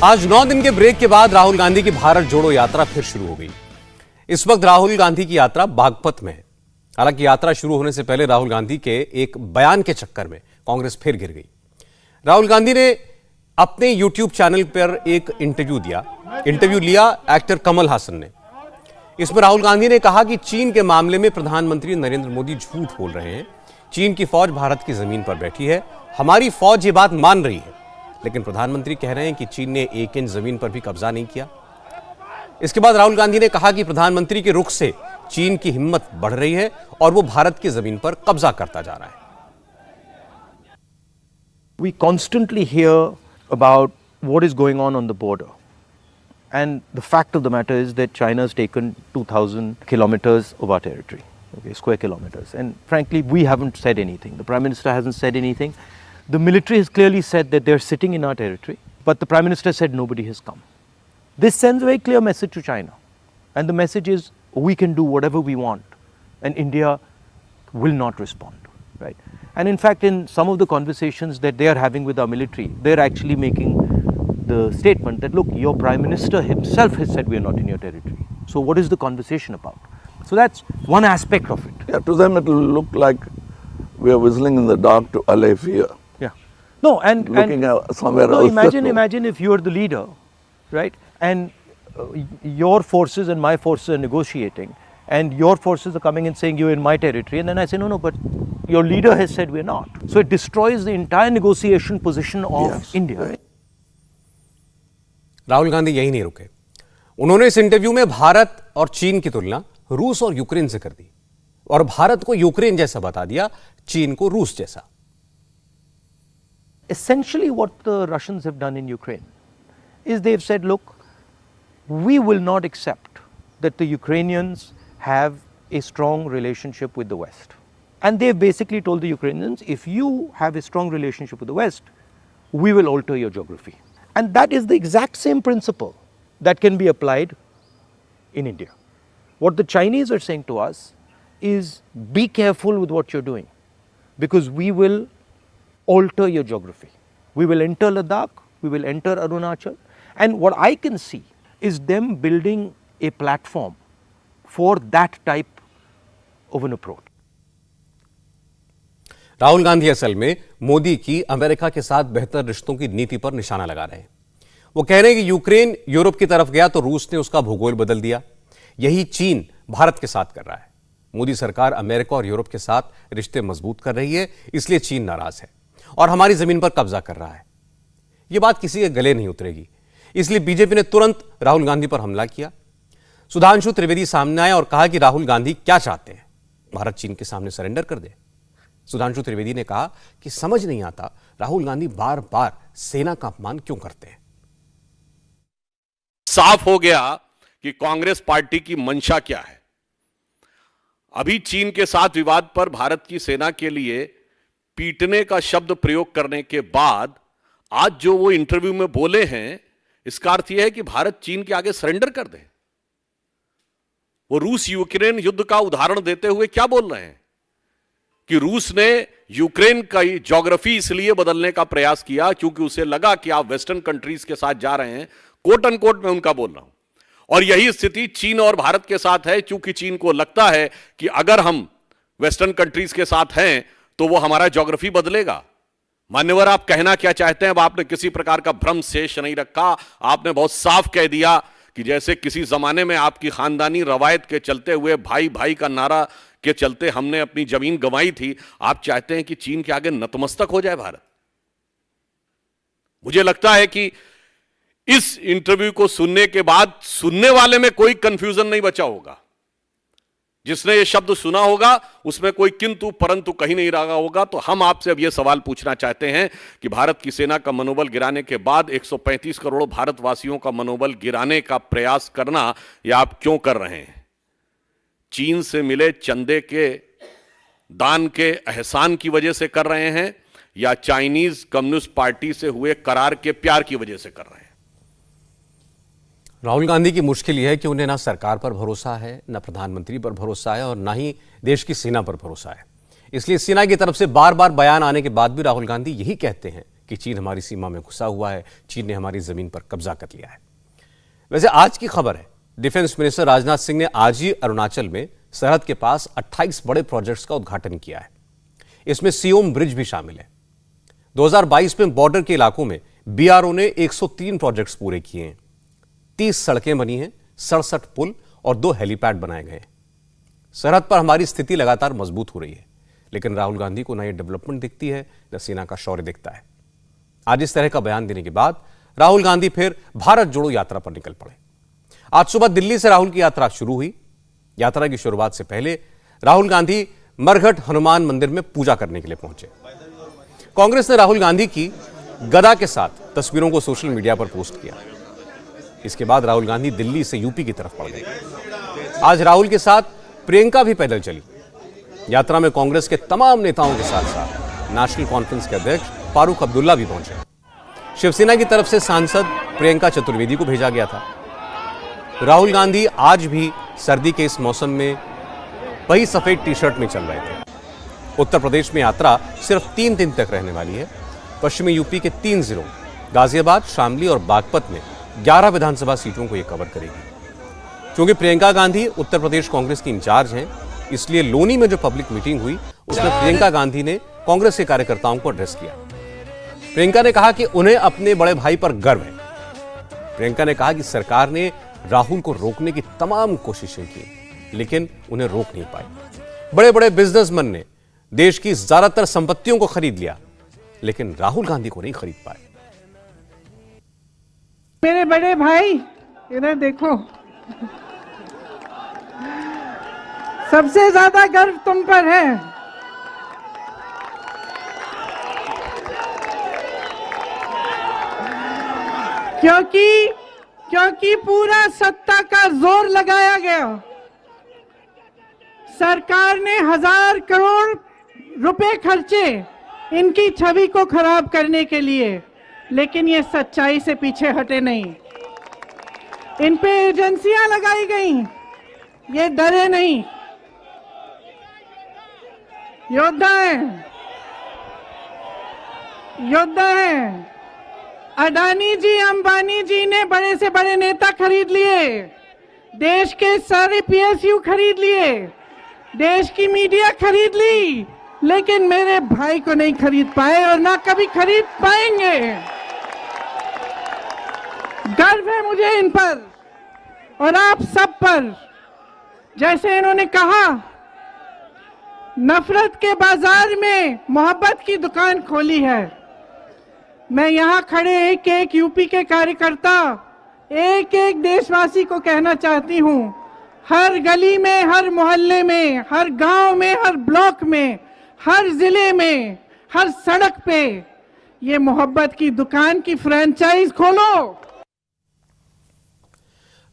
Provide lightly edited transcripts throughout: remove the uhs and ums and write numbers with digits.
आज 9 दिन के ब्रेक के बाद राहुल गांधी की भारत जोड़ो यात्रा फिर शुरू हो गई। इस वक्त राहुल गांधी की यात्रा बागपत में है। हालांकि यात्रा शुरू होने से पहले राहुल गांधी के एक बयान के चक्कर में कांग्रेस फिर गिर गई। राहुल गांधी ने अपने यूट्यूब चैनल पर एक इंटरव्यू लिया एक्टर कमल हासन ने। इसमें राहुल गांधी ने कहा कि चीन के मामले में प्रधानमंत्री नरेंद्र मोदी झूठ बोल रहे हैं। चीन की फौज भारत की जमीन पर बैठी है, हमारी फौज ये बात मान रही है, लेकिन प्रधानमंत्री कह रहे हैं कि चीन ने 1 इंच जमीन पर भी कब्जा नहीं किया। इसके बाद राहुल गांधी ने कहा कि प्रधानमंत्री के रुख से चीन की हिम्मत बढ़ रही है और वो भारत की जमीन पर कब्जा करता जा रहा है। We constantly hear about what is going on the border. And the fact of the matter is that China has taken 2,000 kilometers of our territory, okay, square kilometers. And frankly, we haven't said anything. The Prime Minister hasn't said anything. The military has clearly said that they're sitting in our territory, but the Prime Minister said nobody has come. This sends a very clear message to China. And the message is we can do whatever we want, and India will not respond, right? And in fact, in some of the conversations that they are having with our military, they're actually making the statement that, look, your Prime Minister himself has said we are not in your territory. So what is the conversation about? So that's one aspect of it. Yeah, to them it will look like we are whistling in the dark to allay fear. Yeah. No, and looking somewhere no, else. imagine if you are the leader, right? And your forces and my forces are negotiating, and your forces are coming and saying you're in my territory, and then I say no, but your leader has said we're not. So it destroys the entire negotiation position of India. Right. Rahul Gandhi यही नहीं रुके। उन्होंने इस interview में भारत और चीन की तुलना रूस और यूक्रेन से कर दी और भारत को यूक्रेन जैसा बता दिया, चीन को रूस जैसा। Essentially what the Russians have done in Ukraine is they've said, look, we will not accept that the Ukrainians have a strong relationship with the West. And they've basically told the Ukrainians, if you have a strong relationship with the West, we will alter your geography. And that is the exact same principle that can be applied in India. What the Chinese are saying to us is be careful with what you're doing, because we will alter your geography. We will enter Ladakh, we will enter Arunachal, and what I can see is them building a platform for that type of an approach. Rahul Gandhi असल में मोदी की America के साथ बेहतर रिश्तों की नीति पर निशाना लगा रहे हैं। वो कह रहे हैं कि यूक्रेन यूरोप की तरफ गया तो रूस ने उसका भूगोल बदल दिया। यही चीन भारत के साथ कर रहा है। मोदी सरकार अमेरिका और यूरोप के साथ रिश्ते मजबूत कर रही है, इसलिए चीन नाराज है और हमारी जमीन पर कब्जा कर रहा है। यह बात किसी के गले नहीं उतरेगी, इसलिए बीजेपी ने तुरंत राहुल गांधी पर हमला किया। सुधांशु त्रिवेदी सामने आए और कहा कि राहुल गांधी क्या चाहते हैं, भारत चीन के सामने सरेंडर कर दे। सुधांशु त्रिवेदी ने कहा कि समझ नहीं आता राहुल गांधी बार बार सेना का अपमान क्यों करते हैं। साफ हो गया कि कांग्रेस पार्टी की मंशा क्या है। अभी चीन के साथ विवाद पर भारत की सेना के लिए पीटने का शब्द प्रयोग करने के बाद आज जो वो इंटरव्यू में बोले हैं, इसका अर्थ यह है कि भारत चीन के आगे सरेंडर कर दे। वो रूस यूक्रेन युद्ध का उदाहरण देते हुए क्या बोल रहे हैं कि रूस ने यूक्रेन का ज्योग्राफी इसलिए बदलने का प्रयास किया क्योंकि उसे लगा कि आप वेस्टर्न कंट्रीज के साथ जा रहे हैं। कोट अनकोट में उनका बोल रहा हूं। और यही स्थिति चीन और भारत के साथ है, क्योंकि चीन को लगता है कि अगर हम वेस्टर्न कंट्रीज के साथ हैं तो वो हमारा ज्योग्राफी बदलेगा। मान्यवर, आप कहना क्या चाहते हैं? अब आपने किसी प्रकार का भ्रम शेष नहीं रखा। आपने बहुत साफ कह दिया कि जैसे किसी जमाने में आपकी खानदानी रवायत के चलते हुए भाई भाई का नारा के चलते हमने अपनी जमीन गंवाई थी, आप चाहते हैं कि चीन के आगे नतमस्तक हो जाए भारत। मुझे लगता है कि इस इंटरव्यू को सुनने के बाद सुनने वाले में कोई कंफ्यूजन नहीं बचा होगा। जिसने ये शब्द सुना होगा उसमें कोई किंतु परंतु कहीं नहीं रहा होगा। तो हम आपसे अब यह सवाल पूछना चाहते हैं कि भारत की सेना का मनोबल गिराने के बाद 135 करोड़ भारतवासियों का मनोबल गिराने का प्रयास करना यह आप क्यों कर रहे हैं? चीन से मिले चंदे के दान के एहसान की वजह से कर रहे हैं या चाइनीज कम्युनिस्ट पार्टी से हुए करार के प्यार की वजह से कर रहे हैं? राहुल गांधी की मुश्किल यह है कि उन्हें ना सरकार पर भरोसा है, ना प्रधानमंत्री पर भरोसा है और ना ही देश की सेना पर भरोसा है। इसलिए सेना की तरफ से बार बार बयान आने के बाद भी राहुल गांधी यही कहते हैं कि चीन हमारी सीमा में घुसा हुआ है, चीन ने हमारी जमीन पर कब्जा कर लिया है। वैसे आज की खबर है, डिफेंस मिनिस्टर राजनाथ सिंह ने आज ही अरुणाचल में सरहद के पास 28 बड़े प्रोजेक्ट्स का उद्घाटन किया है। इसमें सियोम ब्रिज भी शामिल है। 2022 में बॉर्डर के इलाकों में बीआरओ ने 103 प्रोजेक्ट्स पूरे किए हैं। 30 सड़कें बनी हैं, 67 पुल और 2 हेलीपैड बनाए गए हैं। सरहद पर हमारी स्थिति लगातार मजबूत हो रही है, लेकिन राहुल गांधी को न यह डेवलपमेंट दिखती है, न सेना का शौर्य दिखता है। आज इस तरह का बयान देने के बाद राहुल गांधी फिर भारत जोड़ो यात्रा पर निकल पड़े। आज सुबह दिल्ली से राहुल की यात्रा शुरू हुई। यात्रा की शुरुआत से पहले राहुल गांधी मरघट हनुमान मंदिर में पूजा करने के लिए पहुंचे। कांग्रेस ने राहुल गांधी की गदा के साथ तस्वीरों को सोशल मीडिया पर पोस्ट किया। इसके बाद राहुल गांधी दिल्ली से यूपी की तरफ बढ़ गए। आज राहुल के साथ प्रियंका भी पैदल चली। यात्रा में कांग्रेस के तमाम नेताओं के साथ साथ नेशनल कॉन्फ्रेंस के अध्यक्ष फारूक अब्दुल्ला भी पहुंचे। शिवसेना की तरफ से सांसद प्रियंका चतुर्वेदी को भेजा गया था। राहुल गांधी आज भी सर्दी के इस मौसम में वही सफेद टी शर्ट में चल रहे थे। उत्तर प्रदेश में यात्रा सिर्फ 3 दिन तक रहने वाली है। पश्चिमी यूपी के 3 जिलों गाजियाबाद, शामली और बागपत में 11 विधानसभा सीटों को यह कवर करेगी। क्योंकि प्रियंका गांधी उत्तर प्रदेश कांग्रेस की इंचार्ज हैं, इसलिए लोनी में जो पब्लिक मीटिंग हुई उसमें प्रियंका गांधी ने कांग्रेस के कार्यकर्ताओं को एड्रेस किया। प्रियंका ने कहा कि उन्हें अपने बड़े भाई पर गर्व है। प्रियंका ने कहा कि सरकार ने राहुल को रोकने की तमाम कोशिशें की, लेकिन उन्हें रोक नहीं पाई। बड़े बड़े बिजनेसमैन ने देश की ज्यादातर संपत्तियों को खरीद लिया, लेकिन राहुल गांधी को नहीं खरीद पाए। मेरे बड़े भाई, इधर देखो, सबसे ज्यादा गर्व तुम पर है। क्योंकि पूरा सत्ता का जोर लगाया गया। सरकार ने 1000 करोड़ रुपए खर्चे इनकी छवि को खराब करने के लिए, लेकिन ये सच्चाई से पीछे हटे नहीं। इन पे एजेंसियां लगाई गई, ये डरे नहीं, योद्धा हैं। अडानी जी, अंबानी जी ने बड़े से बड़े नेता खरीद लिए, देश के सारे पीएसयू खरीद लिए, देश की मीडिया खरीद ली, लेकिन मेरे भाई को नहीं खरीद पाए और ना कभी खरीद पाएंगे। गर्व है मुझे इन पर और आप सब पर। जैसे इन्होंने कहा, नफरत के बाजार में मोहब्बत की दुकान खोली है। मैं यहां खड़े एक एक यूपी के कार्यकर्ता, एक एक देशवासी को कहना चाहती हूं, हर गली में, हर मोहल्ले में, हर गांव में, हर ब्लॉक में, हर जिले में, हर सड़क पे ये मोहब्बत की दुकान की फ्रेंचाइज खोलो।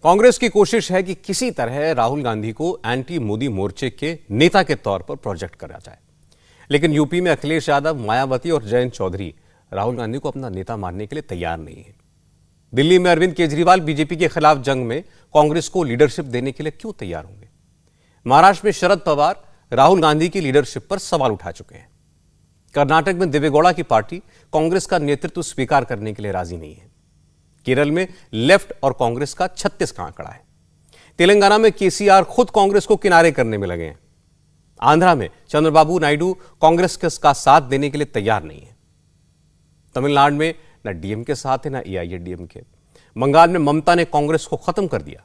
कांग्रेस की कोशिश है कि किसी तरह राहुल गांधी को एंटी मोदी मोर्चे के नेता के तौर पर प्रोजेक्ट करा जाए, लेकिन यूपी में अखिलेश यादव, मायावती और जयंत चौधरी राहुल गांधी को अपना नेता मानने के लिए तैयार नहीं है। दिल्ली में अरविंद केजरीवाल बीजेपी के खिलाफ जंग में कांग्रेस को लीडरशिप देने के लिए क्यों तैयार होंगे? महाराष्ट्र में शरद पवार राहुल गांधी की लीडरशिप पर सवाल उठा चुके हैं। कर्नाटक में देवेगौड़ा की पार्टी कांग्रेस का नेतृत्व स्वीकार करने के लिए राजी नहीं है। केरल में लेफ्ट और कांग्रेस का 36 का आंकड़ा है। तेलंगाना में केसीआर खुद कांग्रेस को किनारे करने में लगे हैं। आंध्रा में चंद्रबाबू नायडू कांग्रेस का साथ देने के लिए तैयार नहीं है। तमिलनाडु में न डीएमके साथ है, न एआईएडीएमके। बंगाल में ममता ने कांग्रेस को खत्म कर दिया।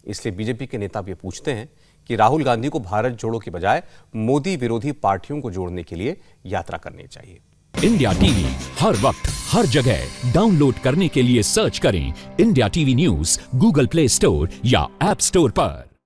इसलिए बीजेपी के नेता भी पूछते हैं कि राहुल गांधी को भारत जोड़ो की बजाय मोदी विरोधी पार्टियों को जोड़ने के लिए यात्रा करनी चाहिए। इंडिया टीवी हर वक्त हर जगह डाउनलोड करने के लिए सर्च करें India TV news Google play store या ऐप स्टोर पर।